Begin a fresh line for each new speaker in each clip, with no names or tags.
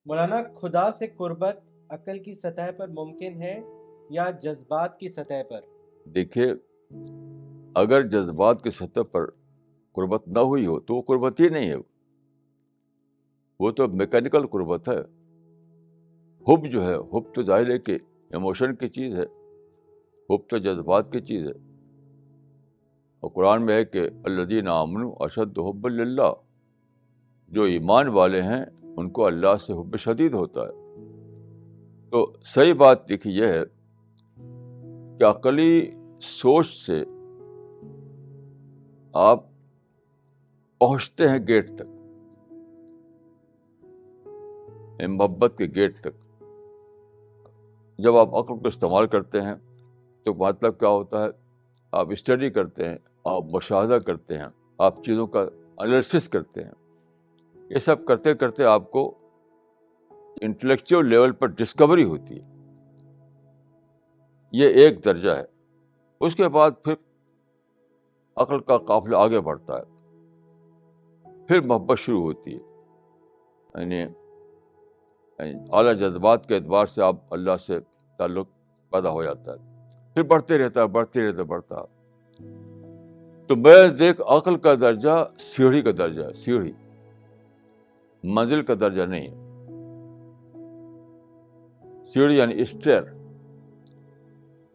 مولانا، خدا سے قربت عقل کی سطح پر ممکن ہے یا جذبات کی سطح پر؟
دیکھیے، اگر جذبات کی سطح پر قربت نہ ہوئی ہو تو وہ قربت ہی نہیں ہے، وہ تو میکینیکل قربت ہے. حب جو ہے، حب تو ظاہر ہے کہ ایموشن کی چیز ہے، حب تو جذبات کی چیز ہے. اور قرآن میں ہے کہ الذین آمنوا اشد حبا للہ، جو ایمان والے ہیں ان کو اللہ سے حب شدید ہوتا ہے. تو صحیح بات دیکھیے یہ ہے کہ عقلی سوچ سے آپ پہنچتے ہیں گیٹ تک، محبت کے گیٹ تک. جب آپ عقل کو استعمال کرتے ہیں تو مطلب کیا ہوتا ہے؟ آپ اسٹڈی کرتے ہیں، آپ مشاہدہ کرتے ہیں، آپ چیزوں کا انالیسس کرتے ہیں. یہ سب کرتے کرتے آپ کو انٹلیکچوئل لیول پر ڈسکوری ہوتی ہے. یہ ایک درجہ ہے. اس کے بعد پھر عقل کا قافلہ آگے بڑھتا ہے، پھر محبت شروع ہوتی ہے. یعنی اعلیٰ جذبات کے اعتبار سے آپ اللہ سے تعلق پیدا ہو جاتا ہے، پھر بڑھتے رہتا ہے، بڑھتا. تو میں دیکھ عقل کا درجہ سیڑھی کا درجہ ہے، سیڑھی، منزل کا درجہ نہیں ہے. سیڑھی یعنی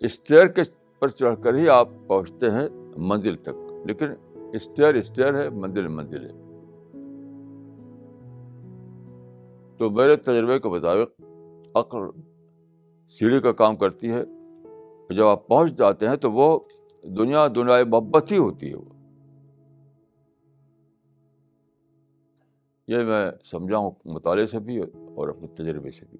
اسٹیئر کے پر چڑھ کر ہی آپ پہنچتے ہیں منزل تک، لیکن اسٹیئر ہے، منزل ہے. تو میرے تجربے کے مطابق عقل سیڑھی کا کام کرتی ہے. جب آپ پہنچ جاتے ہیں تو وہ دنیا محبت ہی ہوتی ہے. وہ یہ میں سمجھا ہوں مطالعے سے بھی اور اپنے تجربے سے بھی.